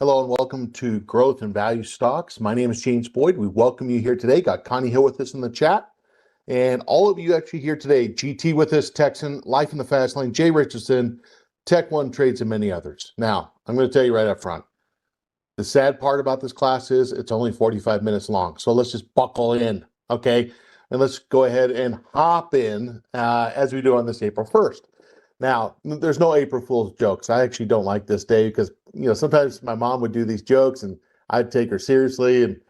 Hello and welcome to Growth and Value Stocks. My name is James Boyd. We welcome you here today. Got Connie Hill with us in the chat. And all of you actually here today, GT with us, Texan, Life in the Fast Lane, Jay Richardson, Tech One Trades, and many others. Now, I'm going to tell you right up front, the sad part about this class is it's only 45 minutes long. So let's just buckle in, okay? And let's go ahead and hop in as we do on this April 1st. Now, there's no April Fool's jokes. I actually don't like this day because, sometimes my mom would do these jokes and I'd take her seriously and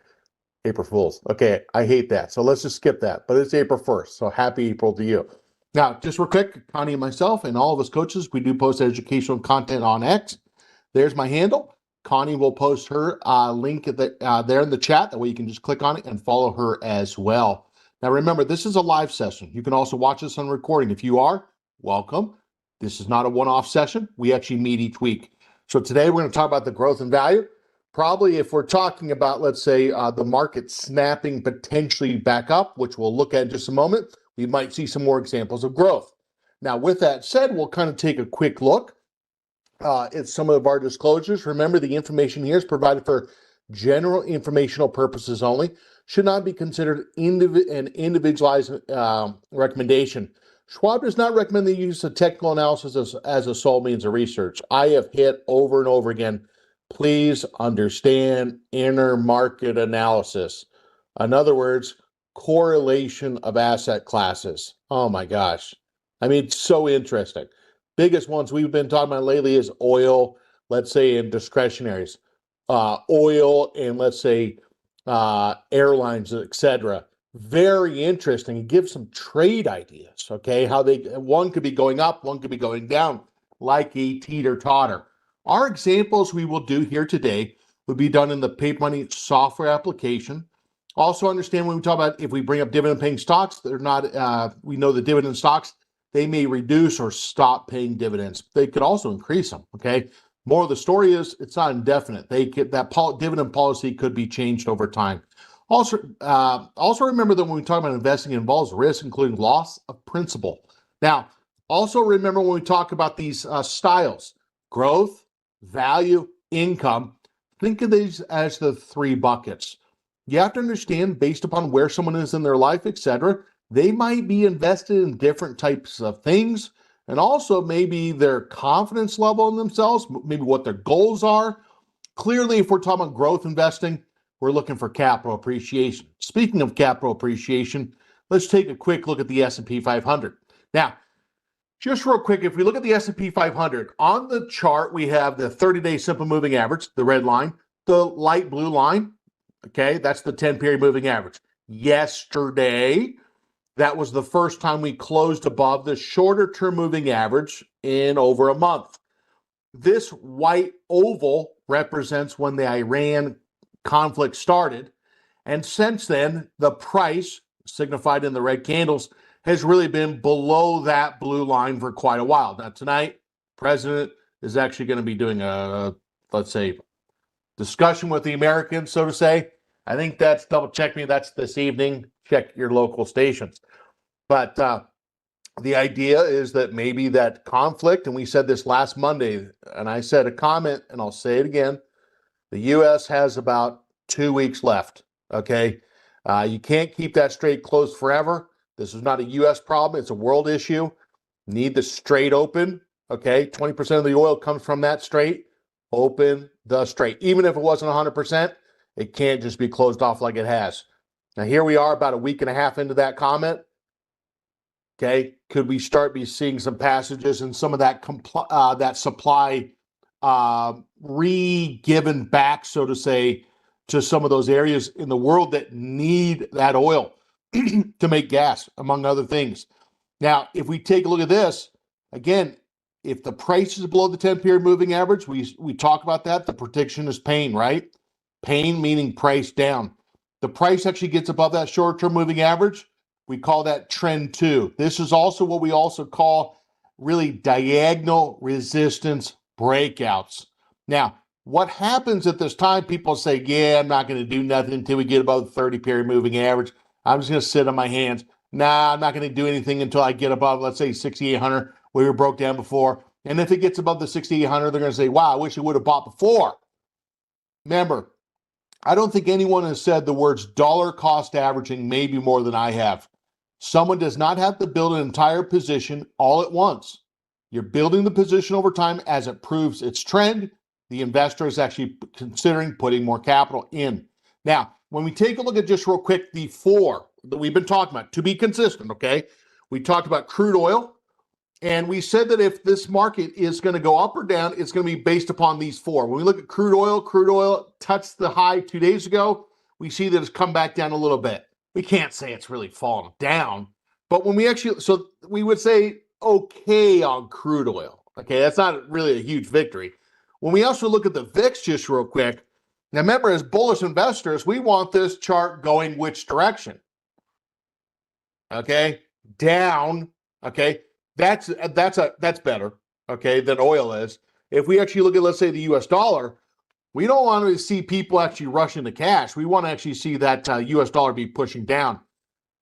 April Fool's. Okay, I hate that. So let's just skip that. But it's April 1st, so happy April to you. Now, just real quick, Connie and myself and all of us coaches, we do post educational content on X. There's my handle. Connie will post her link there in the chat. That way you can just click on it and follow her as well. Now, remember, this is a live session. You can also watch this on recording. If you are, welcome. This is not a one-off session. We actually meet each week. So today we're going to talk about the growth and value. Probably if we're talking about, let's say, the market snapping potentially back up, which we'll look at in just a moment, we might see some more examples of growth. Now, with that said, we'll kind of take a quick look at some of our disclosures. Remember, the information here is provided for general informational purposes only. Should not be considered an individualized recommendation. Schwab does not recommend the use of technical analysis as a sole means of research. I have hit over and over again, please understand inner market analysis. In other words, correlation of asset classes. Oh my gosh. I mean, it's so interesting. Biggest ones we've been talking about lately is oil, let's say in discretionaries, oil and let's say airlines, etc. Very interesting. It gives some trade ideas, okay? How one could be going up, one could be going down, like a teeter-totter. Our examples we will do here today would be done in the Paper Money software application. Also understand when we talk about if we bring up dividend-paying stocks, they're not, we know the dividend stocks, they may reduce or stop paying dividends. They could also increase them, okay? More of the story is it's not indefinite. Dividend policy could be changed over time. Also remember that when we talk about investing, it involves risk, including loss of principal. Now, also remember when we talk about these styles, growth, value, income, think of these as the three buckets. You have to understand, based upon where someone is in their life, etc., they might be invested in different types of things, and also maybe their confidence level in themselves, maybe what their goals are. Clearly, if we're talking about growth investing, we're looking for capital appreciation. Speaking of capital appreciation, let's take a quick look at the S&P 500. Now, just real quick, if we look at the S&P 500, on the chart, we have the 30-day simple moving average, the red line, the light blue line, okay, that's the 10-period moving average. Yesterday, that was the first time we closed above the shorter-term moving average in over a month. This white oval represents when the Iran conflict started, and since then the price signified in the red candles has really been below that blue line for quite a while. Now tonight, president is actually going to be doing a, let's say, discussion with the Americans, so to say. I think that's, double check me, that's this evening. Check your local stations. But the idea is that maybe that conflict, and we said this last Monday, and I said a comment, and I'll say it again, the U.S. has about 2 weeks left, okay? You can't keep that strait closed forever. This is not a U.S. problem. It's a world issue. Need the strait open, okay? 20% of the oil comes from that strait. Open the strait. Even if it wasn't 100%, it can't just be closed off like it has. Now, here we are about a week and a half into that comment, okay? Could we start seeing some passages and some of that supply re-given back, so to say, to some of those areas in the world that need that oil to make gas, among other things. Now, if we take a look at this, again, if the price is below the 10-period moving average, we talk about that. The prediction is pain, right? Pain meaning price down. The price actually gets above that short-term moving average. We call that trend 2. This is also what we also call really diagonal resistance breakouts. Now, what happens at this time, people say, yeah, I'm not going to do nothing until we get above the 30-period moving average. I'm just going to sit on my hands. Nah, I'm not going to do anything until I get above, let's say, 6,800, where we broke down before. And if it gets above the 6,800, they're going to say, wow, I wish I would have bought before. Remember, I don't think anyone has said the words dollar cost averaging maybe more than I have. Someone does not have to build an entire position all at once. You're building the position over time as it proves its trend. The investor is actually considering putting more capital in. Now, when we take a look at just real quick, the four that we've been talking about, to be consistent, okay? We talked about crude oil, and we said that if this market is going to go up or down, it's going to be based upon these four. When we look at crude oil touched the high 2 days ago. We see that it's come back down a little bit. We can't say it's really fallen down, but when we actually, so we would say okay on crude oil. Okay, that's not really a huge victory. When we also look at the VIX just real quick, now remember, as bullish investors, we want this chart going which direction? Okay, down. Okay, that's better. Okay, than oil is. If we actually look at, let's say, the U.S. dollar, we don't want to see people actually rush into cash. We want to actually see that U.S. dollar be pushing down.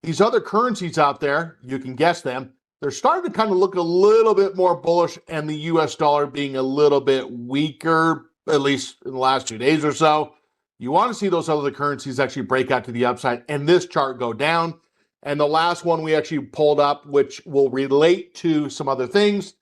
These other currencies out there, you can guess them, they're starting to kind of look a little bit more bullish, and the U.S. dollar being a little bit weaker, at least in the last 2 days or so. You want to see those other currencies actually break out to the upside and this chart go down. And the last one we actually pulled up, which will relate to some other things,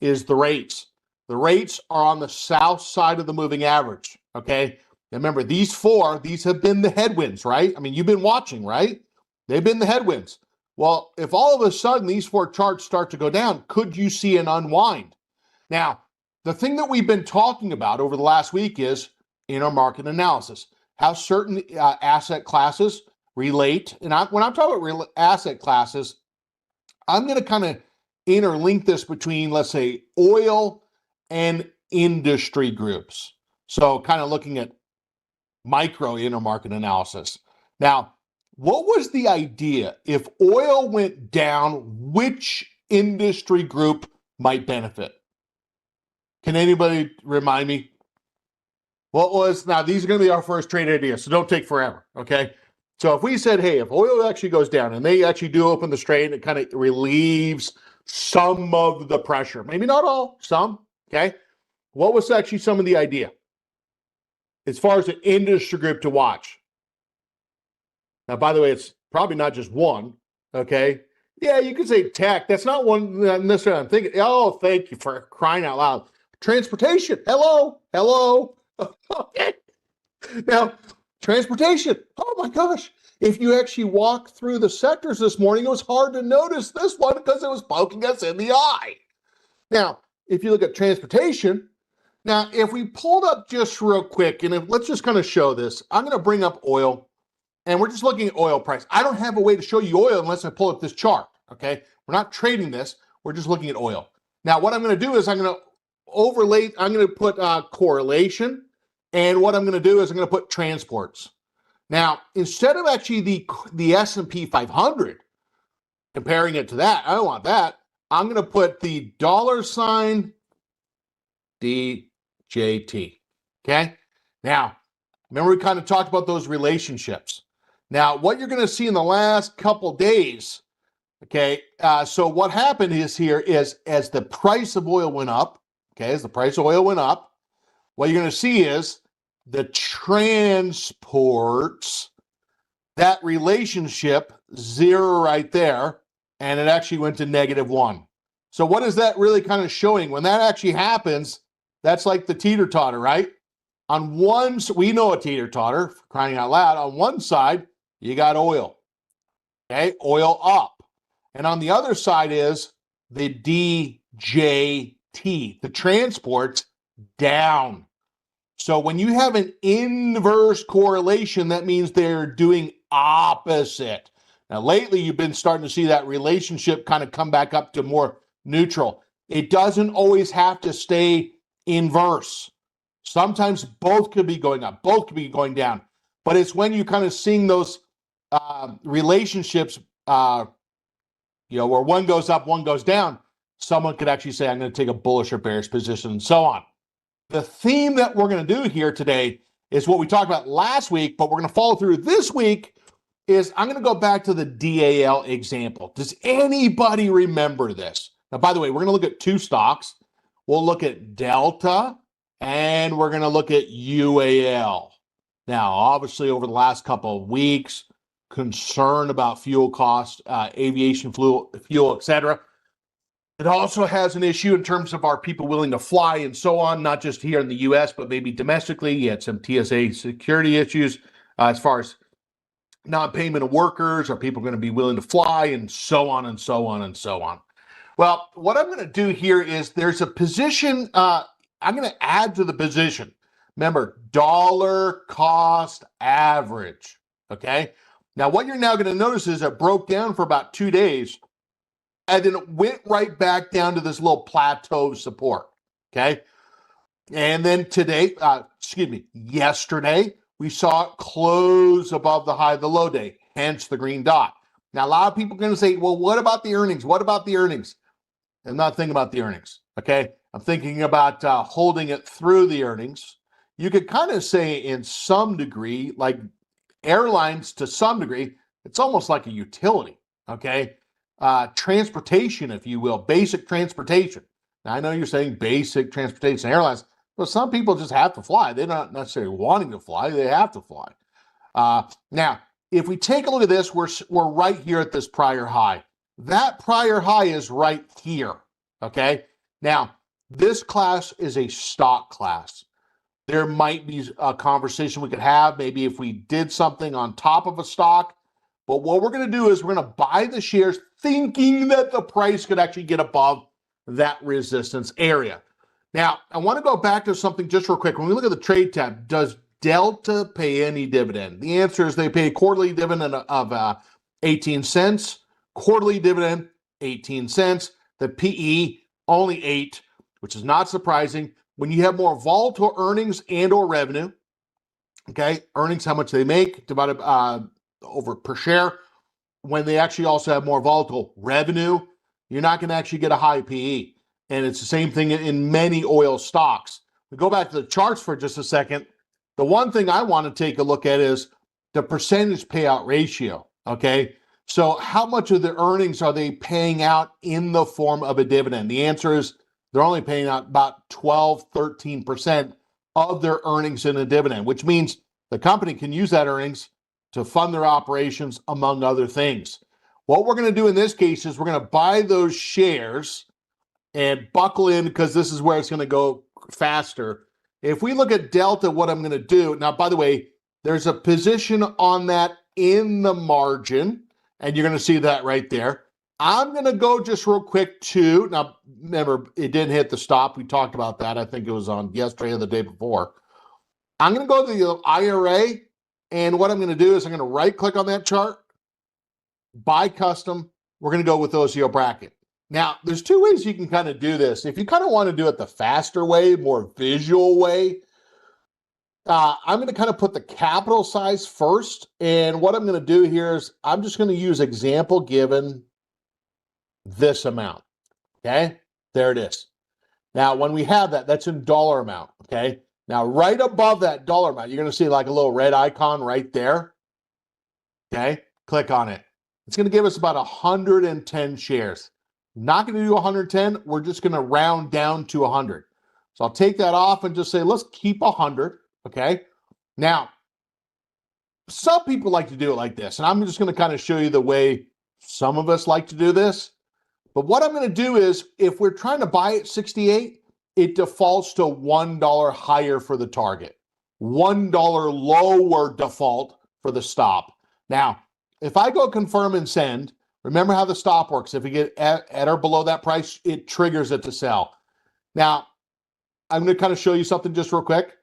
is the rates. The rates are on the south side of the moving average, okay? Now remember, these have been the headwinds, right? I mean, you've been watching, right? They've been the headwinds. Well, if all of a sudden these four charts start to go down, could you see an unwind? Now, the thing that we've been talking about over the last week is intermarket analysis, how certain asset classes relate. And when I'm talking about asset classes, I'm going to kind of interlink this between, let's say, oil and industry groups. So kind of looking at micro intermarket analysis. Now, what was the idea? If oil went down, which industry group might benefit? Can anybody remind me? What was, now these are going to be our first trade ideas, so don't take forever, okay? So if we said, hey, if oil actually goes down and they actually do open the strait and it kind of relieves some of the pressure, maybe not all, some, okay? What was actually some of the idea as far as an industry group to watch? Now, by the way, it's probably not just one, okay? Yeah, you could say tech. That's not one necessarily I'm thinking. Oh, thank you for crying out loud. Transportation. Hello. Okay. Now, transportation. Oh my gosh. If you actually walk through the sectors this morning, it was hard to notice this one because it was poking us in the eye. Now, if you look at transportation, now if we pulled up just real quick, and let's just kind of show this. I'm going to bring up oil, and we're just looking at oil price. I don't have a way to show you oil unless I pull up this chart, okay? We're not trading this. We're just looking at oil. Now, what I'm going to do is I'm going to overlay, I'm going to put correlation, and what I'm going to do is I'm going to put transports. Now, instead of actually the S&P 500, comparing it to that, I don't want that. I'm going to put the $DJT, okay? Now, remember we kind of talked about those relationships. Now, what you're going to see in the last couple days, okay, so what happened is here is as the price of oil went up, okay, as the price of oil went up, what you're going to see is the transports, that relationship, zero right there, and it actually went to -1. So what is that really kind of showing? When that actually happens, that's like the teeter-totter, right? On one, we know a teeter-totter, for crying out loud. On one side, you got oil, okay? Oil up. And on the other side is the DJT, the transports down. So when you have an inverse correlation, that means they're doing opposite. Now, lately, you've been starting to see that relationship kind of come back up to more neutral. It doesn't always have to stay inverse. Sometimes both could be going up, both could be going down. But it's when you kind of seeing those relationships, where one goes up, one goes down, someone could actually say, I'm going to take a bullish or bearish position, and so on. The theme that we're going to do here today is what we talked about last week, but we're going to follow through this week, is I'm going to go back to the DAL example. Does anybody remember this? Now, by the way, we're going to look at two stocks. We'll look at Delta and we're going to look at UAL. Now, obviously, over the last couple of weeks, concern about fuel costs, aviation fuel, etc. It also has an issue in terms of are people willing to fly and so on, not just here in the U.S., but maybe domestically. You had some TSA security issues as far as non-payment of workers. Are people going to be willing to fly and so on and so on and so on? Well, what I'm going to do here is there's a position. I'm going to add to the position. Remember, dollar cost average. Okay. Now, what you're now going to notice is it broke down for about 2 days, and then it went right back down to this little plateau support. Okay. And then yesterday, we saw it close above the high of the low day, hence the green dot. Now, a lot of people are going to say, well, what about the earnings? What about the earnings? I'm not thinking about the earnings. Okay. I'm thinking about holding it through the earnings. You could kind of say in some degree, like airlines to some degree, it's almost like a utility. Okay. Transportation, if you will, basic transportation. Now, I know you're saying basic transportation airlines, but some people just have to fly. They're not necessarily wanting to fly. They have to fly. Now, if we take a look at this, we're right here at this prior high. That prior high is right here. Okay. Now, this class is a stock class. There might be a conversation we could have, maybe if we did something on top of a stock. But what we're going to do is we're going to buy the shares thinking that the price could actually get above that resistance area. Now, I want to go back to something just real quick. When we look at the trade tab, does Delta pay any dividend? The answer is they pay a quarterly dividend of 18 cents. Quarterly dividend, 18 cents. The PE, only 8, which is not surprising. When you have more volatile earnings and or revenue, okay, earnings, how much they make, divided over per share. When they actually also have more volatile revenue, you're not going to actually get a high PE. And it's the same thing in many oil stocks. We go back to the charts for just a second. The one thing I want to take a look at is the percentage payout ratio, okay? So how much of the earnings are they paying out in the form of a dividend? The answer is they're only paying out about 12, 13% of their earnings in a dividend, which means the company can use that earnings to fund their operations, among other things. What we're going to do in this case is we're going to buy those shares and buckle in because this is where it's going to go faster. If we look at Delta, what I'm going to do, now, by the way, there's a position on that in the margin, and you're going to see that right there. I'm going to go just real quick to, now, remember, it didn't hit the stop. We talked about that. I think it was on yesterday or the day before. I'm going to go to the IRA, and what I'm going to do is I'm going to right-click on that chart, buy custom. We're going to go with OCO bracket. Now, there's 2 ways you can kind of do this. If you kind of want to do it the faster way, more visual way, I'm going to kind of put the capital size first. And what I'm going to do here is I'm just going to use example given this amount. Okay, there it is. Now, when we have that, that's in dollar amount. Okay, now right above that dollar amount, you're going to see like a little red icon right there. Okay, click on it. It's going to give us about 110 shares. Not going to do 110. We're just going to round down to 100. So I'll take that off and just say, let's keep 100. Okay. Now, some people like to do it like this, and I'm just going to kind of show you the way some of us like to do this. But what I'm going to do is if we're trying to buy at 68, it defaults to $1 higher for the target, $1 lower default for the stop. Now, if I go confirm and send, remember how the stop works. If we get at or below that price, it triggers it to sell. Now, I'm going to kind of show you something just real quick.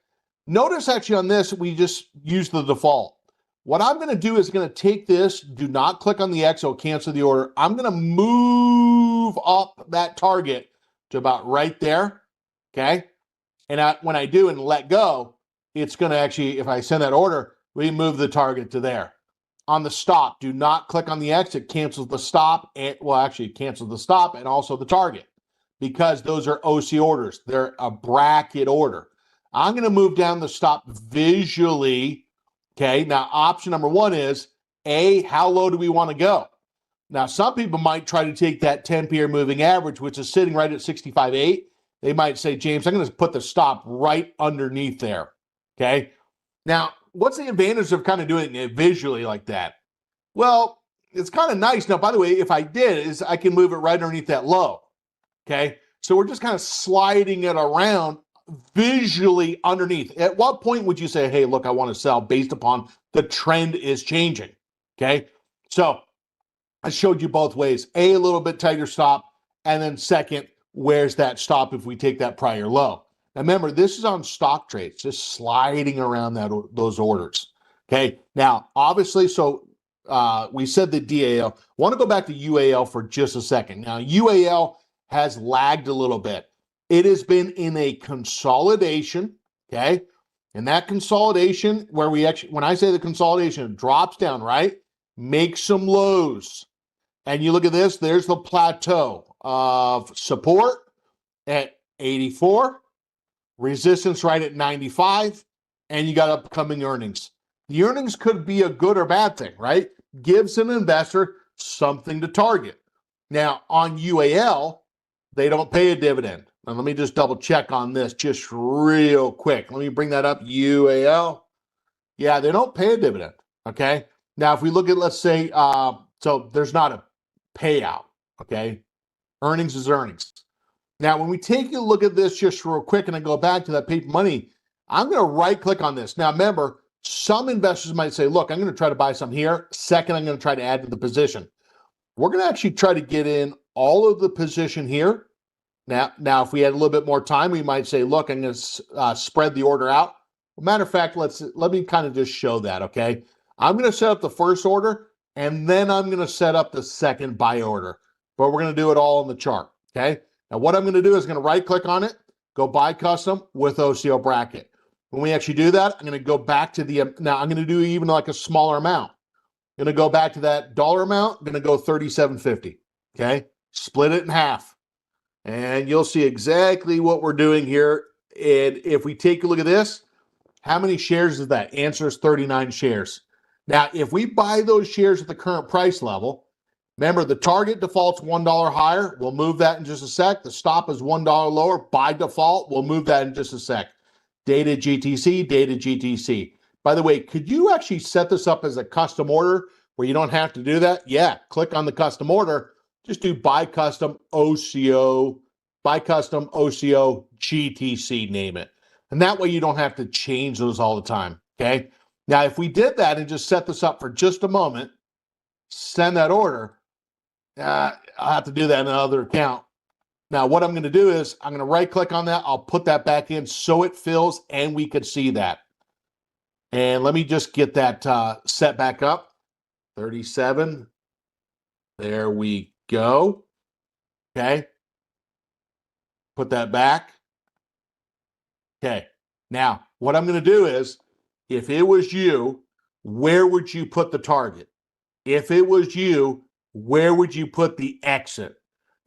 Notice actually on this, we just use the default. What I'm going to do is going to take this, do not click on the X, or cancel the order. I'm going to move up that target to about right there, okay? And when I do and let go, it's going to actually, if I send that order, we move the target to there. On the stop, do not click on the X. It cancels the stop. And, well, actually, it cancels the stop and also the target because those are OC orders. They're a bracket order. I'm going to move down the stop visually. Okay, now option number 1 is, A, how low do we want to go? Now, some people might try to take that 10-period moving average, which is sitting right at 65.8, they might say, James, I'm going to put the stop right underneath there. Okay. Now, what's the advantage of kind of doing it visually like that? Well, it's kind of nice. Now, by the way, if I did, is I can move it right underneath that low. Okay. So we're just kind of sliding it around visually underneath. At what point would you say, hey, look, I want to sell based upon the trend is changing? Okay. So I showed you both ways. A little bit tighter stop. And then second, where's that stop if we take that prior low? Now remember, this is on stock trades, just sliding around those orders. Okay. Now, obviously, so we said the DAL. I want to go back to UAL for just a second. Now, UAL has lagged a little bit. It has been in a consolidation. Okay. And that consolidation, where we actually, when I say the consolidation, it drops down, right? Makes some lows. And you look at this, there's the plateau of support at 84, resistance right at 95, and you got upcoming earnings. The earnings could be a good or bad thing, right? Gives an investor something to target. Now, on UAL, they don't pay a dividend. Now, let me just double check on this just real quick. Let me bring that up. UAL. Yeah, they don't pay a dividend, okay? Now, if we look at, let's say, so there's not a payout, okay? Earnings is earnings. Now, when we take a look at this just real quick and I go back to that paper money, I'm going to right click on this. Now, remember, some investors might say, look, I'm going to try to buy some here. Second, I'm going to try to add to the position. We're going to actually try to get in all of the position here. Now, if we had a little bit more time, we might say, look, I'm going to spread the order out. Matter of fact, let me kind of just show that, okay? I'm going to set up the first order, and then I'm going to set up the second buy order. But we're going to do it all in the chart, okay? Now, what I'm going to do is going to right-click on it, go buy custom with OCO bracket. When we actually do that, I'm going to go back to the, now I'm going to do even like a smaller amount. I'm going to go back to that dollar amount, I'm going to go $37.50, okay? Split it in half. And you'll see exactly what we're doing here. And if we take a look at this, how many shares is that? Answer is 39 shares. Now, if we buy those shares at the current price level, remember the target default's $1 higher. We'll move that in just a sec. The stop is $1 lower. By default, we'll move that in just a sec. Data GTC, data GTC. By the way, could you actually set this up as a custom order where you don't have to do that? Yeah, click on the custom order. Just do buy custom OCO, GTC, name it. And that way you don't have to change those all the time, okay? Now, if we did that and just set this up for just a moment, send that order, I'll have to do that in another account. Now, what I'm going to do is I'm going to right-click on that. I'll put that back in so it fills and we could see that. And let me just get that set back up. 37. There we go. Okay. Put that back. Okay. Now, what I'm going to do is, if it was you, where would you put the target? If it was you, where would you put the exit?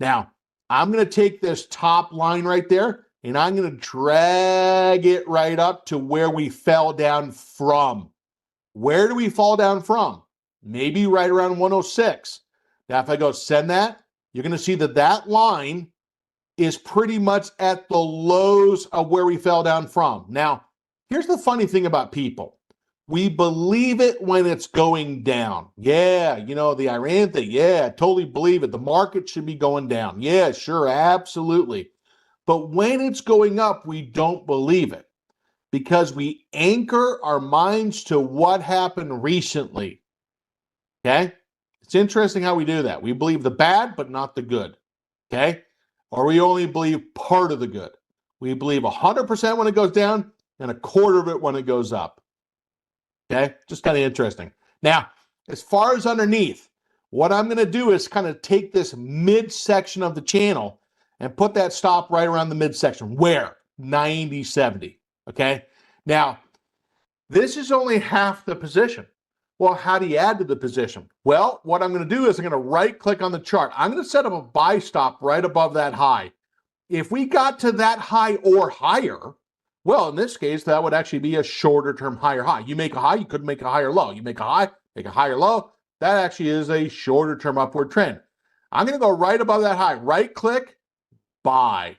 Now, I'm going to take this top line right there, and I'm going to drag it right up to where we fell down from. Where do we fall down from? Maybe right around 106. Now, if I go send that, you're going to see that that line is pretty much at the lows of where we fell down from. Now, here's the funny thing about people. We believe it when it's going down. Yeah, you know, the Iran thing. Yeah, I totally believe it. The market should be going down. Yeah, sure, absolutely. But when it's going up, we don't believe it because we anchor our minds to what happened recently. Okay? It's interesting how we do that. We believe the bad, but not the good. Okay? Or we only believe part of the good. We believe 100% when it goes down and a quarter of it when it goes up. Okay, just kind of interesting. Now, as far as underneath, what I'm going to do is kind of take this midsection of the channel and put that stop right around the midsection. Where? 90.70. Okay, now this is only half the position. Well, how do you add to the position? Well, what I'm going to do is I'm going to right click on the chart. I'm going to set up a buy stop right above that high. If we got to that high or higher, well, in this case, that would actually be a shorter term higher high. You make a high, you could make a higher low. You make a high, make a higher low. That actually is a shorter term upward trend. I'm going to go right above that high, right click, buy.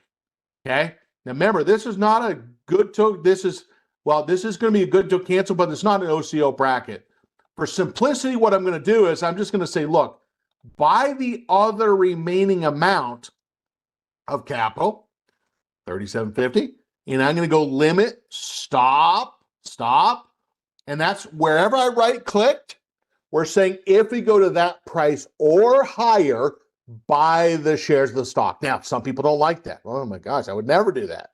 Okay. Now remember, this is not a good to, this is going to be a good to cancel, but it's not an OCO bracket. For simplicity, what I'm going to do is I'm just going to say, look, buy the other remaining amount of capital, 3750, and I'm going to go limit, stop, and that's wherever I right clicked, we're saying if we go to that price or higher, buy the shares of the stock. Now, some people don't like that. Oh my gosh, I would never do that.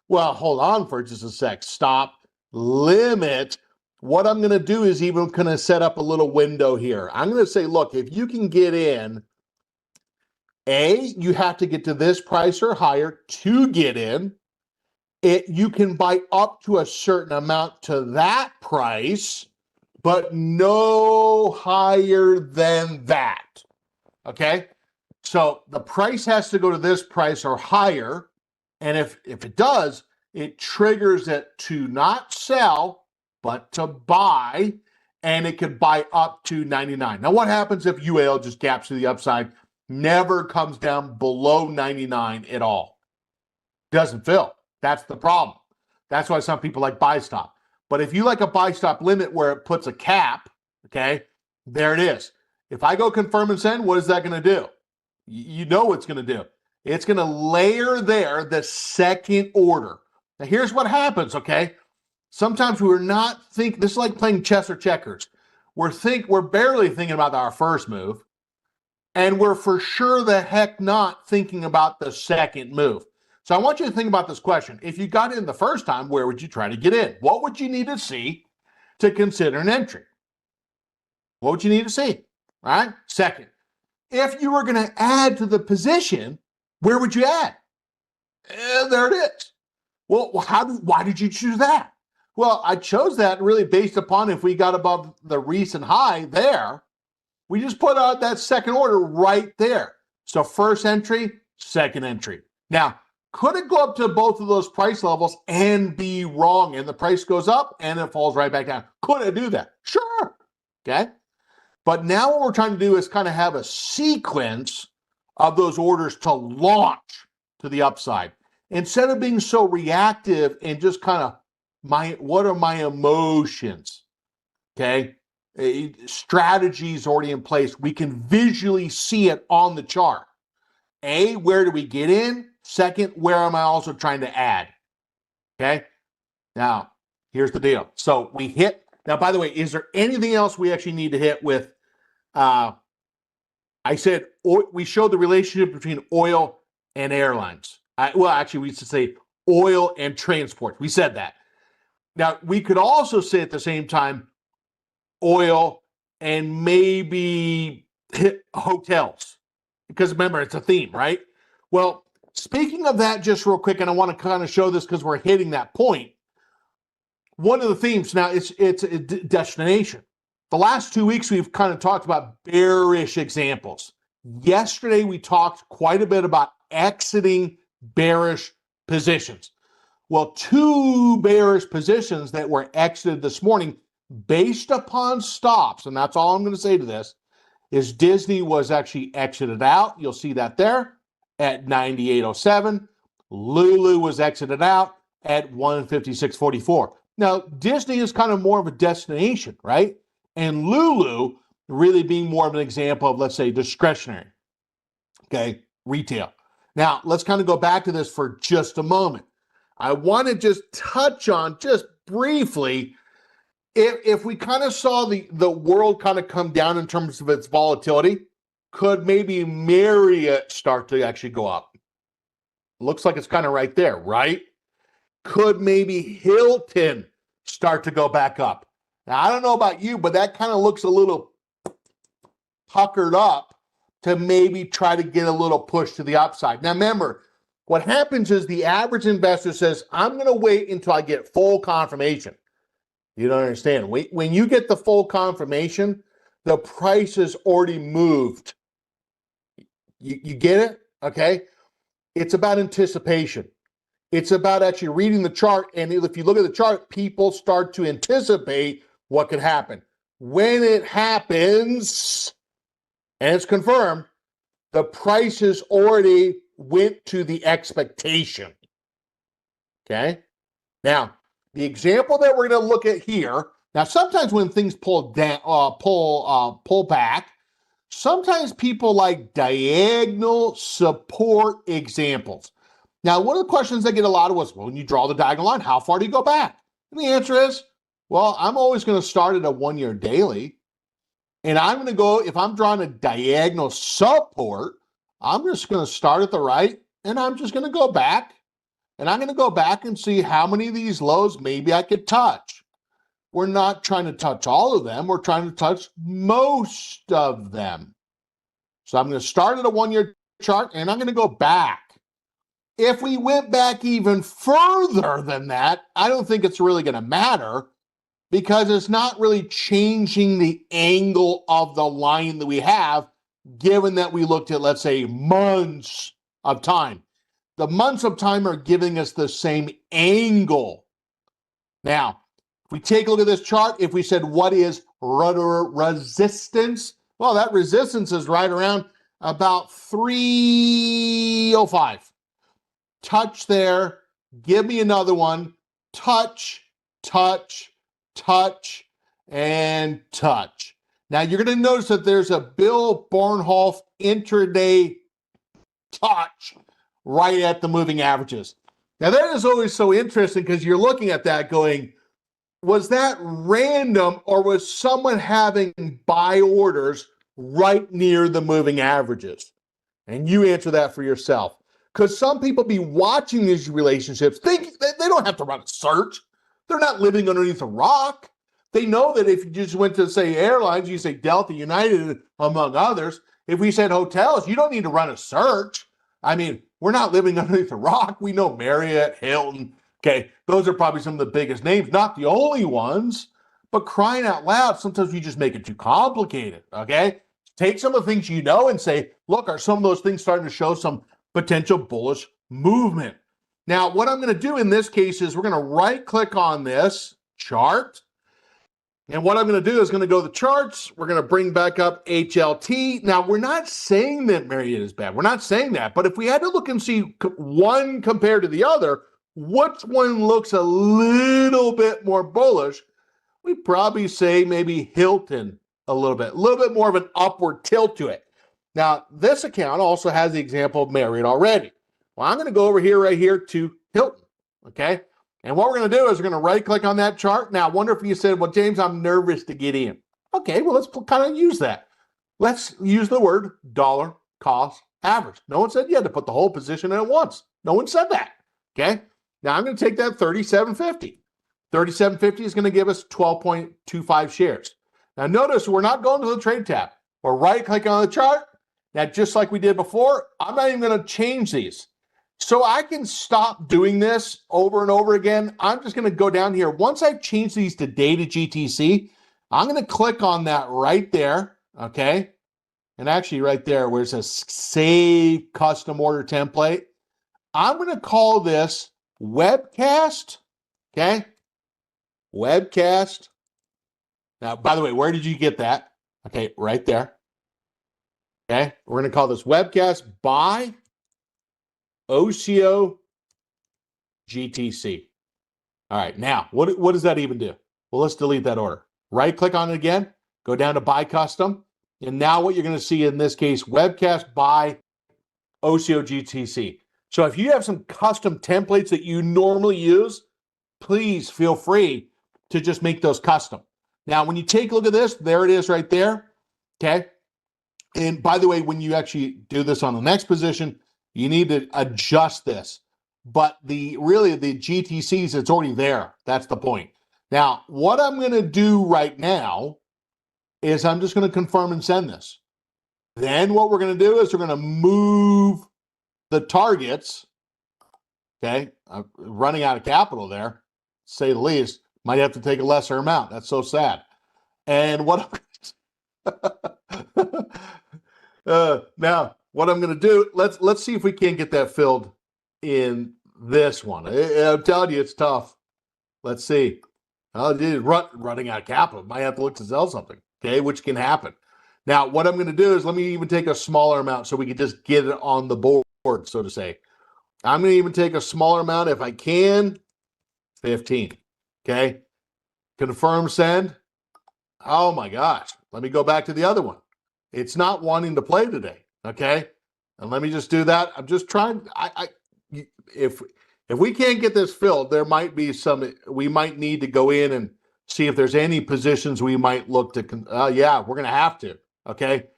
Well, hold on for just a sec. Stop, limit. What I'm going to do is even going to set up a little window here. I'm going to say, look, if you can get in, you have to get to this price or higher to get in. You can buy up to a certain amount to that price, but no higher than that. Okay? So the price has to go to this price or higher. And if it does, it triggers it to not sell, but to buy. And it could buy up to 99. Now, what happens if UAL just gaps to the upside, never comes down below 99 at all? Doesn't fill. That's the problem. That's why some people like buy stop. But if you like a buy stop limit where it puts a cap, okay, there it is. If I go confirm and send, what is that going to do? You know what it's going to do. It's going to layer there the second order. Now, here's what happens, okay? Sometimes we're not thinking, this is like playing chess or checkers. We're barely thinking about our first move, and we're for sure the heck not thinking about the second move. So I want you to think about this question. If you got in the first time, where would you try to get in? What would you need to see to consider an entry? What would you need to see? All right? Second, if you were going to add to the position, where would you add? There it is. Well, why did you choose that? Well, I chose that really based upon if we got above the recent high there, we just put out that second order right there. So first entry, second entry. Now, could it go up to both of those price levels and be wrong and the price goes up and it falls right back down? Could it do that? Sure. Okay. But now what we're trying to do is kind of have a sequence of those orders to launch to the upside. Instead of being so reactive and just kind of what are my emotions? Okay. Strategies already in place. We can visually see it on the chart. Where do we get in? Second, where am I also trying to add? Okay. Now, here's the deal. So we hit. Now, by the way, is there anything else we actually need to hit with? I said we showed the relationship between oil and airlines. Actually, we used to say oil and transport. We said that. Now, we could also say at the same time oil and maybe hit hotels. Because remember, it's a theme, right? Well, speaking of that, just real quick, and I want to kind of show this because we're hitting that point. One of the themes now, it's a destination. The last 2 weeks, we've kind of talked about bearish examples. Yesterday, we talked quite a bit about exiting bearish positions. Well, 2 bearish positions that were exited this morning based upon stops, and that's all I'm going to say to this, is Disney was actually exited out. You'll see that there at 98.07. Lulu was exited out at 156.44. Now, Disney is kind of more of a destination, right? And Lulu really being more of an example of, let's say, discretionary, okay, retail. Now, let's kind of go back to this for just a moment. I want to just touch on, just briefly, if we kind of saw the world kind of come down in terms of its volatility, could maybe Marriott start to actually go up? Looks like it's kind of right there, right? Could maybe Hilton start to go back up? Now, I don't know about you, but that kind of looks a little puckered up to maybe try to get a little push to the upside. Now, remember, what happens is the average investor says, I'm going to wait until I get full confirmation. You don't understand. When you get the full confirmation, the price has already moved. You get it? Okay? It's about anticipation. It's about actually reading the chart. And if you look at the chart, people start to anticipate what could happen. When it happens, and it's confirmed, the prices already went to the expectation. Okay. Now, the example that we're going to look at here. Now, sometimes when things pull down, pull back, sometimes people like diagonal support examples. Now, one of the questions I get a lot of was, well, when you draw the diagonal line, how far do you go back? And the answer is, well, I'm always going to start at a 1 year daily. And I'm going to go, if I'm drawing a diagonal support, I'm just going to start at the right and I'm just going to go back. And I'm going to go back and see how many of these lows maybe I could touch. We're not trying to touch all of them. We're trying to touch most of them. So I'm going to start at a 1 year chart and I'm going to go back. If we went back even further than that, I don't think it's really going to matter because it's not really changing the angle of the line that we have, given that we looked at, let's say, months of time. The months of time are giving us the same angle. Now, if we take a look at this chart, if we said, what is rudder resistance? Well, that resistance is right around about 305. Touch there, give me another one, touch, touch, touch, and touch. Now, you're going to notice that there's a Bill Bornhoff intraday touch right at the moving averages. Now, that is always so interesting because you're looking at that going, was that random or was someone having buy orders right near the moving averages? And you answer that for yourself. Because some people be watching these relationships, think that they don't have to run a search. They're not living underneath a rock. They know that if you just went to, say, airlines, you say Delta, United, among others. If we said hotels, you don't need to run a search. I mean, we're not living underneath a rock. We know Marriott, Hilton. Okay, those are probably some of the biggest names, not the only ones, but crying out loud, sometimes you just make it too complicated, okay? Take some of the things you know and say, look, are some of those things starting to show some potential bullish movement? Now, what I'm going to do in this case is we're going to right-click on this chart. And what I'm going to do is going to go to the charts. We're going to bring back up HLT. Now, we're not saying that Marriott is bad. We're not saying that. But if we had to look and see one compared to the other, which one looks a little bit more bullish, we'd probably say maybe Hilton a little bit more of an upward tilt to it. Now, this account also has the example of Marriott already. Well, I'm going to go over here, right here to Hilton, okay? And what we're going to do is we're going to right-click on that chart. Now, I wonder if you said, well, James, I'm nervous to get in. Okay, well, let's kind of use that. Let's use the word dollar cost average. No one said you had to put the whole position in at once. No one said that, okay? Now, I'm going to take that 37.50. 37.50 is going to give us 12.25 shares. Now, notice we're not going to the trade tab. We're right-clicking on the chart. Now, just like we did before, I'm not even going to change these. So I can stop doing this over and over again. I'm just going to go down here. Once I've changed these to data GTC, I'm going to click on that right there, okay? And actually right there where it says Save Custom Order Template, I'm going to call this Webcast, okay? Webcast. Now, by the way, where did you get that? Okay, right there. Okay, we're going to call this Webcast by OCO GTC. All right, now, what does that even do? Well, let's delete that order. Right-click on it again, go down to Buy Custom, and now what you're going to see in this case, Webcast by OCO GTC. So if you have some custom templates that you normally use, please feel free to just make those custom. Now, when you take a look at this, there it is right there, okay? And by the way, when you actually do this on the next position, you need to adjust this. But really the GTCs, it's already there. That's the point. Now, what I'm going to do right now is I'm just going to confirm and send this. Then what we're going to do is we're going to move the targets. Okay, I'm running out of capital there, to say the least. Might have to take a lesser amount. That's so sad. And what now, what I'm going to do, let's see if we can't get that filled in this one. I'm telling you, it's tough. Let's see. Oh, dude, running out of capital. Might have to look to sell something, okay, which can happen. Now, what I'm going to do is let me even take a smaller amount so we can just get it on the board, so to say. I'm going to even take a smaller amount if I can, 15. Okay. Confirm send. Oh my gosh. Let me go back to the other one. It's not wanting to play today. Okay. And let me just do that. I'm just trying. If we can't get this filled, there might be we might need to go in and see if there's any positions we might look to. Yeah, we're going to have to. Okay.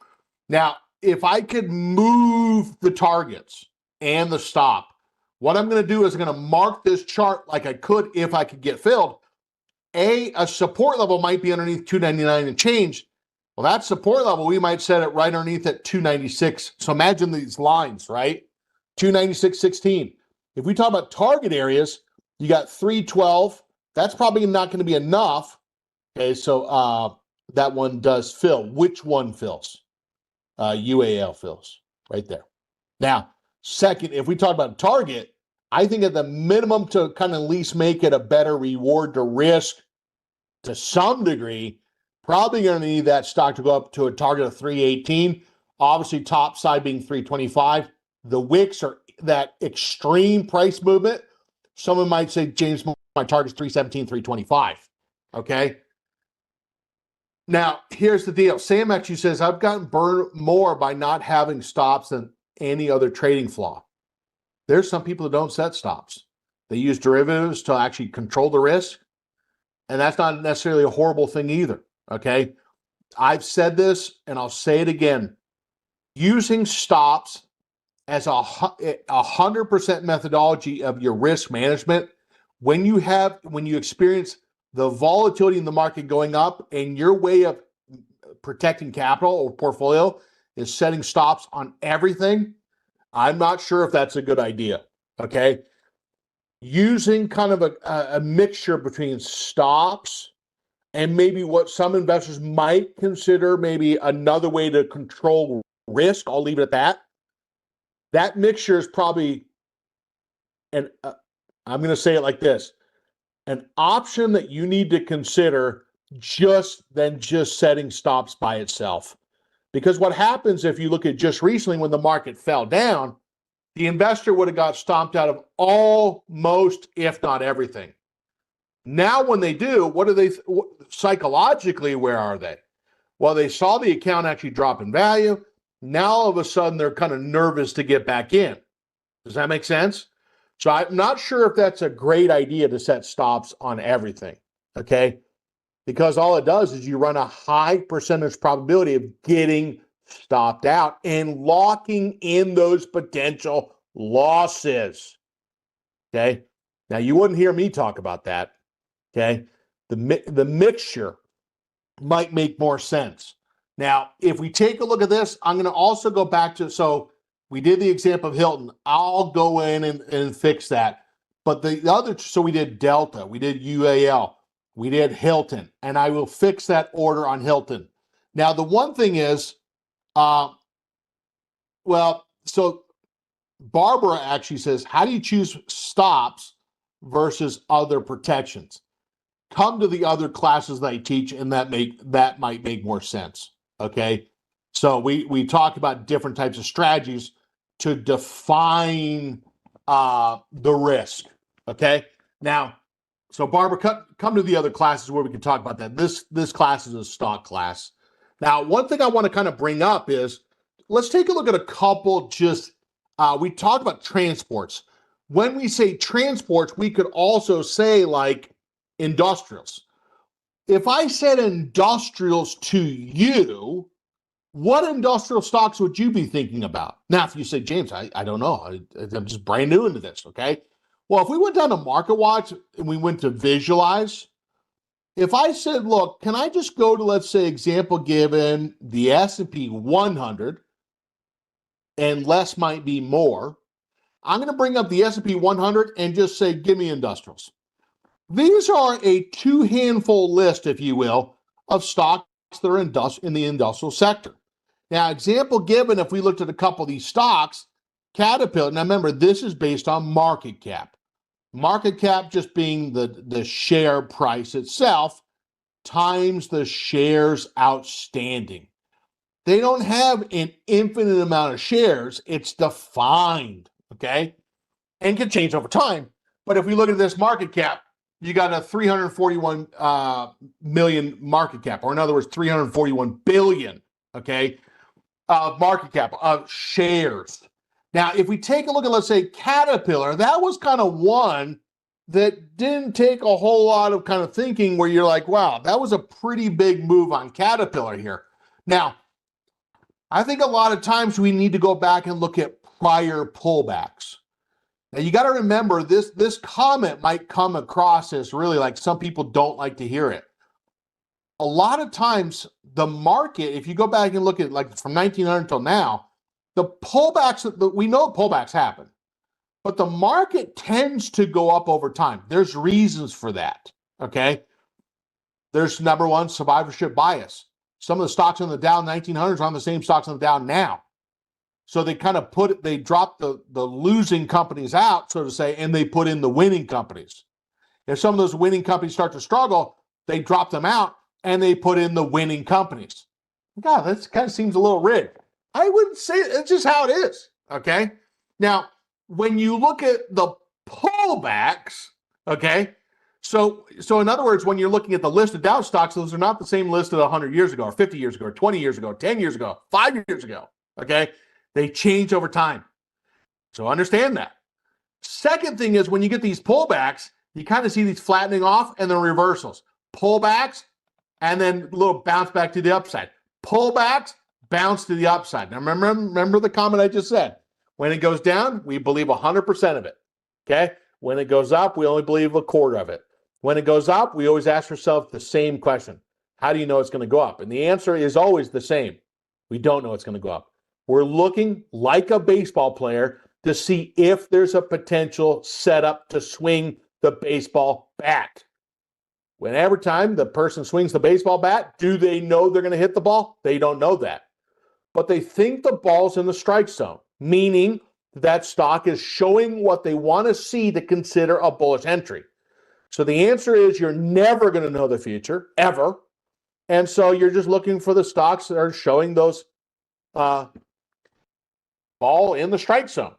Now, if I could move the targets and the stop, what I'm going to do is I'm going to mark this chart like I could if I could get filled. A support level might be underneath 299 and change. Well, that support level, we might set it right underneath at 296. So imagine these lines, right? 296.16. If we talk about target areas, you got 312. That's probably not going to be enough. Okay, so that one does fill. Which one fills? UAL fills right there. Now, second, if we talk about target, I think at the minimum to kind of at least make it a better reward to risk to some degree, probably going to need that stock to go up to a target of 318. Obviously, top side being 325. The wicks are that extreme price movement. Someone might say, James, my target is 317, 325. Okay. Now, here's the deal. Sam actually says, I've gotten burned more by not having stops than any other trading flaw. There's some people that don't set stops. They use derivatives to actually control the risk. And that's not necessarily a horrible thing either, okay? I've said this, and I'll say it again. Using stops as a 100% methodology of your risk management, when you experience the volatility in the market going up and your way of protecting capital or portfolio is setting stops on everything, I'm not sure if that's a good idea, okay? Using kind of a mixture between stops and maybe what some investors might consider maybe another way to control risk, I'll leave it at that. That mixture is probably, and I'm going to say it like this, an option that you need to consider just setting stops by itself. Because what happens if you look at just recently when the market fell down, the investor would have got stomped out of almost, if not everything. Now, when they do, what do they psychologically? Where are they? Well, they saw the account actually drop in value. Now, all of a sudden, they're kind of nervous to get back in. Does that make sense? So I'm not sure if that's a great idea to set stops on everything. Okay, because all it does is you run a high percentage probability of getting stopped out and locking in those potential losses. Okay. Now, you wouldn't hear me talk about that. Okay. The mixture might make more sense. Now, if we take a look at this, I'm going to also go back to, so we did the example of Hilton. I'll go in and fix that. But the other, so we did Delta, we did UAL, we did Hilton, and I will fix that order on Hilton. Now, the one thing is, so Barbara actually says, how do you choose stops versus other protections? Come to the other classes that I teach, and that might make more sense. Okay. So we talk about different types of strategies to define the risk. Okay. Now, so Barbara, come to the other classes where we can talk about that. This class is a stock class. Now, one thing I want to kind of bring up is, let's take a look at a couple we talked about transports. When we say transports, we could also say like industrials. If I said industrials to you, what industrial stocks would you be thinking about? Now, if you say, James, I don't know. I'm just brand new into this, okay? Well, if we went down to MarketWatch and we went to visualize, if I said, look, can I just go to, let's say, example given, the S&P 100, and less might be more, I'm going to bring up the S&P 100 and just say, give me industrials. These are a two-handful list, if you will, of stocks that are in the industrial sector. Now, example given, if we looked at a couple of these stocks, Caterpillar, now remember, this is based on market cap. Market cap just being the share price itself times the shares outstanding. They don't have an infinite amount of shares. It's defined, okay? and can change over time. But if we look at this market cap, you got a 341 million market cap, or in other words, 341 billion, okay, market cap of shares. Now, if we take a look at, let's say, Caterpillar, that was kind of one that didn't take a whole lot of kind of thinking where you're like, wow, that was a pretty big move on Caterpillar here. Now, I think a lot of times we need to go back and look at prior pullbacks. Now, you got to remember this comment might come across as really like some people don't like to hear it. A lot of times the market, if you go back and look at like from 1900 till now, the pullbacks, we know pullbacks happen, but the market tends to go up over time. There's reasons for that, okay? There's number one, survivorship bias. Some of the stocks on the Dow 1900s are on the same stocks on the Dow now. So they kind of they drop the losing companies out, so to say, and they put in the winning companies. If some of those winning companies start to struggle, they drop them out and they put in the winning companies. God, that kind of seems a little rigged. I wouldn't say it's just how it is, okay? Now, when you look at the pullbacks, okay, so in other words, when you're looking at the list of Dow stocks, those are not the same list of 100 years ago or 50 years ago or 20 years ago, 10 years ago, 5 years ago, okay? They change over time. So understand that. Second thing is when you get these pullbacks, you kind of see these flattening off and then reversals. Pullbacks and then a little bounce back to the upside. Pullbacks, bounce to the upside. Now remember the comment I just said. When it goes down, we believe 100% of it. Okay? When it goes up, we only believe a quarter of it. When it goes up, we always ask ourselves the same question. How do you know it's going to go up? And the answer is always the same. We don't know it's going to go up. We're looking like a baseball player to see if there's a potential setup to swing the baseball bat. Whenever time the person swings the baseball bat, do they know they're going to hit the ball? They don't know that. But they think the ball's in the strike zone, meaning that stock is showing what they want to see to consider a bullish entry. So the answer is you're never going to know the future, ever. And so you're just looking for the stocks that are showing those ball in the strike zone.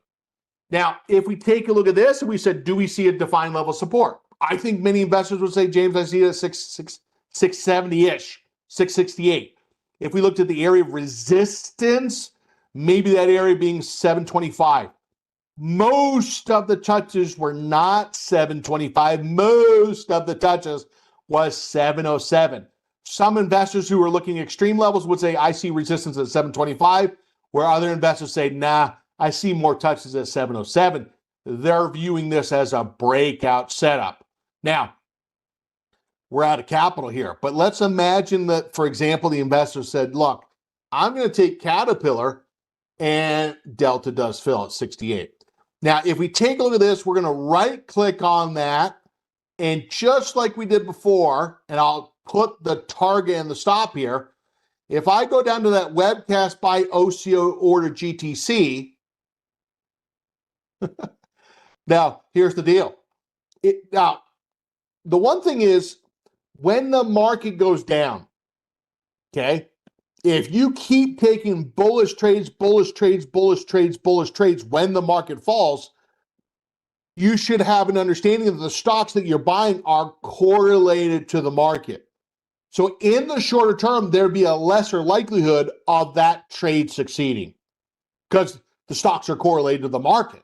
Now, if we take a look at this and we said, do we see a defined level of support? I think many investors would say, James, I see it at 670-ish, 668. If we looked at the area of resistance, maybe that area being 725. Most of the touches were not 725. Most of the touches was 707. Some investors who are looking at extreme levels would say, I see resistance at 725, where other investors say, nah, I see more touches at 707. They're viewing this as a breakout setup. Now, we're out of capital here, but let's imagine that, for example, the investor said, look, I'm going to take Caterpillar and Delta does fill at 68. Now, if we take a look at this, we're going to right click on that. And just like we did before, and I'll put the target and the stop here. If I go down to that webcast by OCO order GTC, now here's the deal. Now, the one thing is when the market goes down, okay, if you keep taking bullish trades, bullish trades, bullish trades, bullish trades when the market falls, you should have an understanding that the stocks that you're buying are correlated to the market. So in the shorter term, there'd be a lesser likelihood of that trade succeeding because the stocks are correlated to the market.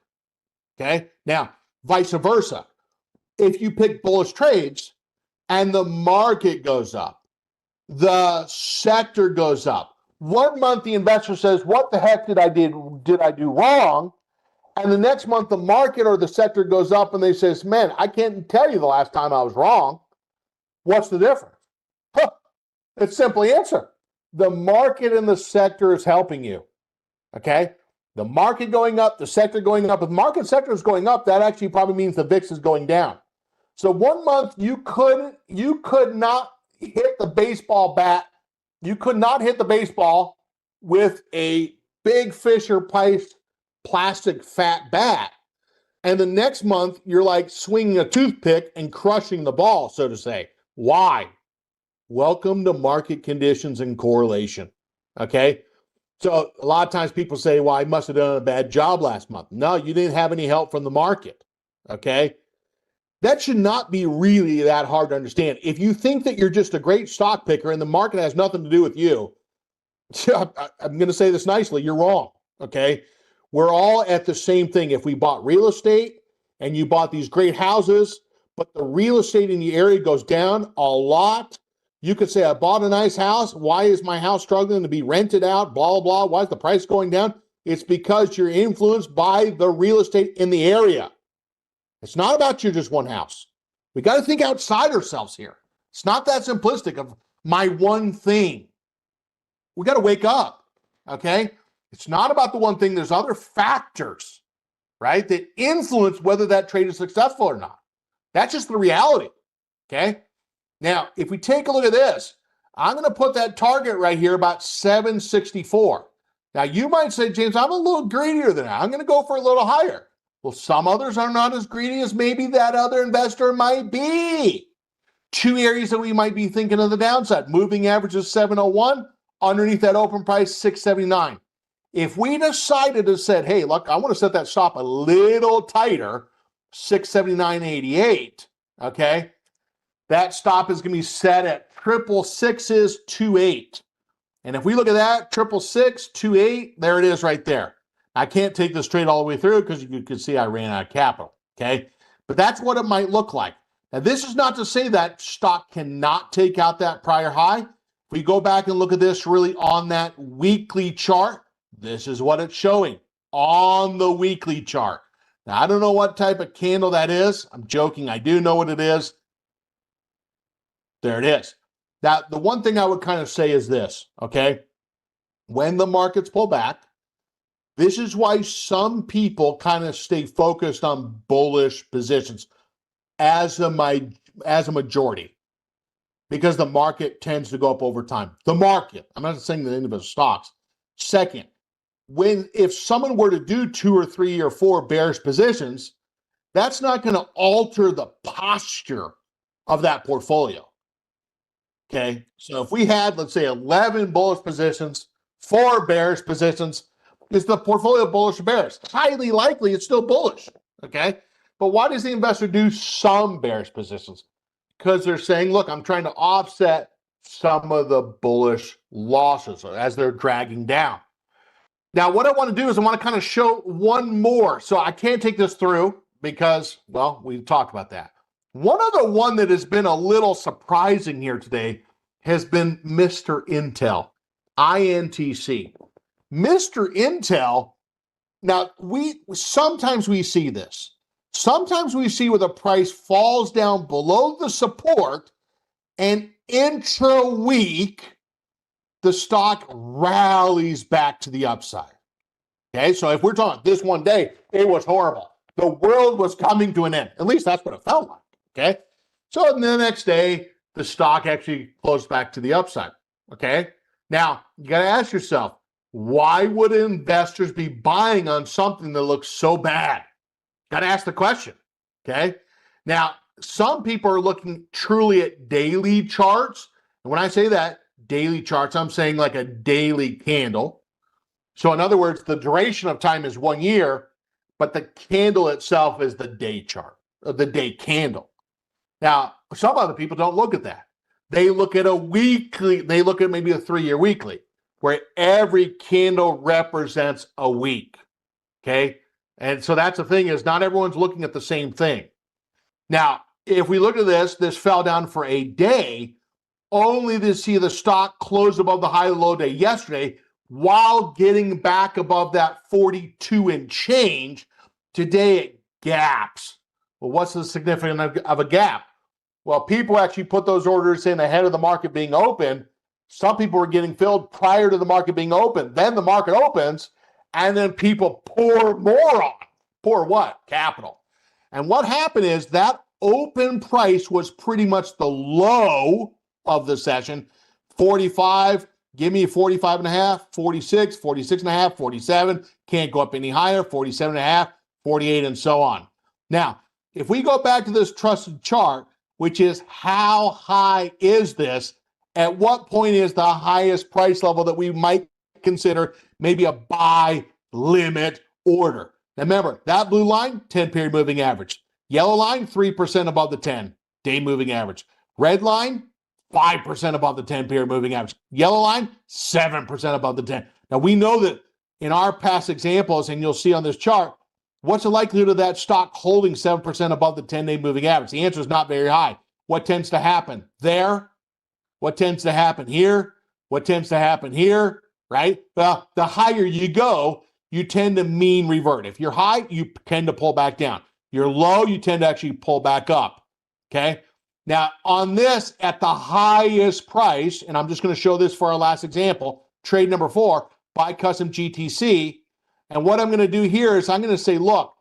Okay. Now, vice versa. If you pick bullish trades and the market goes up, the sector goes up. 1 month, the investor says, what the heck did I do wrong? And the next month, the market or the sector goes up and they says, man, I can't tell you the last time I was wrong. What's the difference? Huh. It's simply answer. The market and the sector is helping you. Okay. The market going up, the sector going up. If the market sector is going up, that actually probably means the VIX is going down. So 1 month you could not hit the baseball bat. You could not hit the baseball with a big Fisher Price plastic fat bat. And the next month you're like swinging a toothpick and crushing the ball, so to say. Why? Welcome to market conditions and correlation. Okay. So a lot of times people say, well, I must have done a bad job last month. No, you didn't have any help from the market. Okay. That should not be really that hard to understand. If you think that you're just a great stock picker and the market has nothing to do with you, I'm going to say this nicely, you're wrong. Okay. We're all at the same thing. If we bought real estate and you bought these great houses, but the real estate in the area goes down a lot, you could say, I bought a nice house. Why is my house struggling to be rented out? Blah, blah, blah. Why is the price going down? It's because you're influenced by the real estate in the area. It's not about you just one house. We got to think outside ourselves here. It's not that simplistic of my one thing. We got to wake up, okay? It's not about the one thing. There's other factors, right, that influence whether that trade is successful or not. That's just the reality, okay? Now, if we take a look at this, I'm going to put that target right here about 764. Now, you might say, James, I'm a little greedier than that. I'm going to go for a little higher. Well, some others are not as greedy as maybe that other investor might be. Two areas that we might be thinking of the downside. Moving average is 701. Underneath that open price, 679. If we decided to say, hey, look, I want to set that stop a little tighter, 679.88, okay? That stop is going to be set at 666's 28. And if we look at that, 666, 28, there it is right there. I can't take this trade all the way through because you can see I ran out of capital, okay? But that's what it might look like. Now, this is not to say that stock cannot take out that prior high. If we go back and look at this really on that weekly chart, this is what it's showing on the weekly chart. Now, I don't know what type of candle that is. I'm joking. I do know what it is. There it is. Now, the one thing I would kind of say is this, okay? When the markets pull back, this is why some people kind of stay focused on bullish positions as a majority, because the market tends to go up over time. The market, I'm not saying the individual stocks. Second, if someone were to do 2 or 3 or 4 bearish positions, that's not going to alter the posture of that portfolio. Okay, so if we had, let's say, 11 bullish positions, 4 bearish positions, is the portfolio bullish or bearish? Highly likely it's still bullish, okay? But why does the investor do some bearish positions? Because they're saying, look, I'm trying to offset some of the bullish losses as they're dragging down. Now, what I want to do is I want to kind of show one more. So I can't take this through because, well, we've talked about that. One other one that has been a little surprising here today has been Mr. Intel, INTC. Mr. Intel, now sometimes we see this. Sometimes we see where the price falls down below the support and intra-week, the stock rallies back to the upside. Okay, so if we're talking this one day, it was horrible. The world was coming to an end. At least that's what it felt like. Okay, so the next day, the stock actually closed back to the upside. Okay, now you got to ask yourself, why would investors be buying on something that looks so bad? Got to ask the question. Okay, now some people are looking truly at daily charts. And when I say that, daily charts, I'm saying like a daily candle. So in other words, the duration of time is 1 year, but the candle itself is the day chart, the day candle. Now, some other people don't look at that. They look at a weekly, they look at maybe a 3-year weekly, where every candle represents a week, okay? And so that's the thing, is not everyone's looking at the same thing. Now, if we look at this, this fell down for a day, only to see the stock close above the high-low day yesterday while getting back above that 42 and change. Today it gaps. Well, what's the significance of a gap? Well, people actually put those orders in ahead of the market being open. Some people were getting filled prior to the market being open. Then the market opens, and then people pour more on. Pour what? Capital. And what happened is that open price was pretty much the low of the session. 45, give me 45 and a half, 46, 46 and a half, 47, can't go up any higher, 47 and a half, 48, and so on. Now, if we go back to this trusted chart, which is how high is this? At what point is the highest price level that we might consider maybe a buy limit order. Now remember, that blue line, 10-period moving average. Yellow line, 3% above the 10-day moving average. Red line, 5% above the 10-period moving average. Yellow line, 7% above the 10. Now we know that in our past examples, and you'll see on this chart, what's the likelihood of that stock holding 7% above the 10-day moving average? The answer is not very high. What tends to happen there? What tends to happen here? What tends to happen here, right? Well, the higher you go, you tend to mean revert. If you're high, you tend to pull back down. You're low, you tend to actually pull back up, okay? Now, on this, at the highest price, and I'm just going to show this for our last example, trade number 4, buy custom GTC. And what I'm going to do here is I'm going to say, look,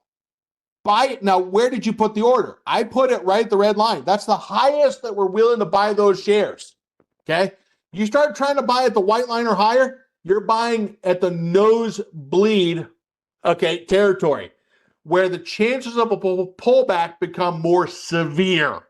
buy it. Now, where did you put the order? I put it right at the red line. That's the highest that we're willing to buy those shares, okay? You start trying to buy at the white line or higher, you're buying at the nosebleed, okay, territory, where the chances of a pullback become more severe.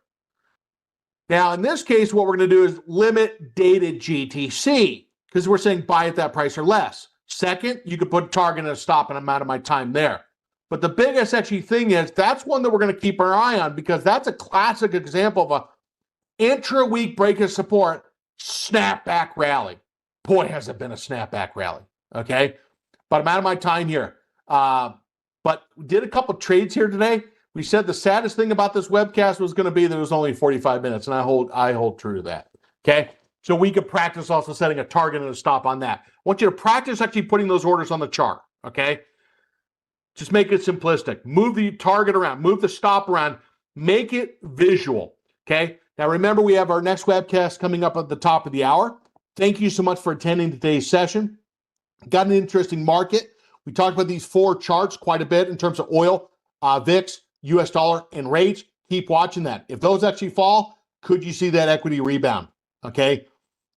Now, in this case, what we're going to do is limit dated GTC because we're saying buy at that price or less. Second, you could put a target and a stop, and I'm out of my time there. But the biggest actually thing is that's one that we're going to keep our eye on because that's a classic example of a intra-week break of support, snapback rally. Boy, has it been a snapback rally, okay? But I'm out of my time here. But we did a couple trades here today. We said the saddest thing about this webcast was going to be that it was only 45 minutes, and I hold true to that, okay? So we could practice also setting a target and a stop on that. I want you to practice actually putting those orders on the chart, okay? Just make it simplistic. Move the target around, move the stop around, make it visual, okay? Now remember, we have our next webcast coming up at the top of the hour. Thank you so much for attending today's session. Got an interesting market. We talked about these 4 charts quite a bit in terms of oil, VIX, US dollar, and rates. Keep watching that. If those actually fall, could you see that equity rebound? Okay.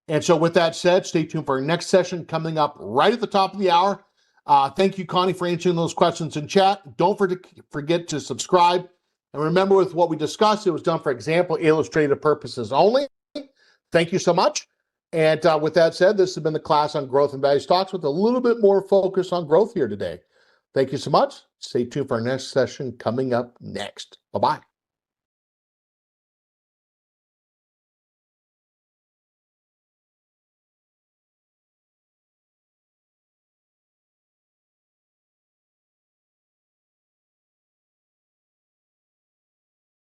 And so with that said, stay tuned for our next session coming up right at the top of the hour. Thank you, Connie, for answering those questions in chat. Don't forget to subscribe. And remember, with what we discussed, it was done for example, illustrative purposes only. Thank you so much. And with that said, this has been the class on growth and value stocks with a little bit more focus on growth here today. Thank you so much. Stay tuned for our next session coming up next. Bye-bye.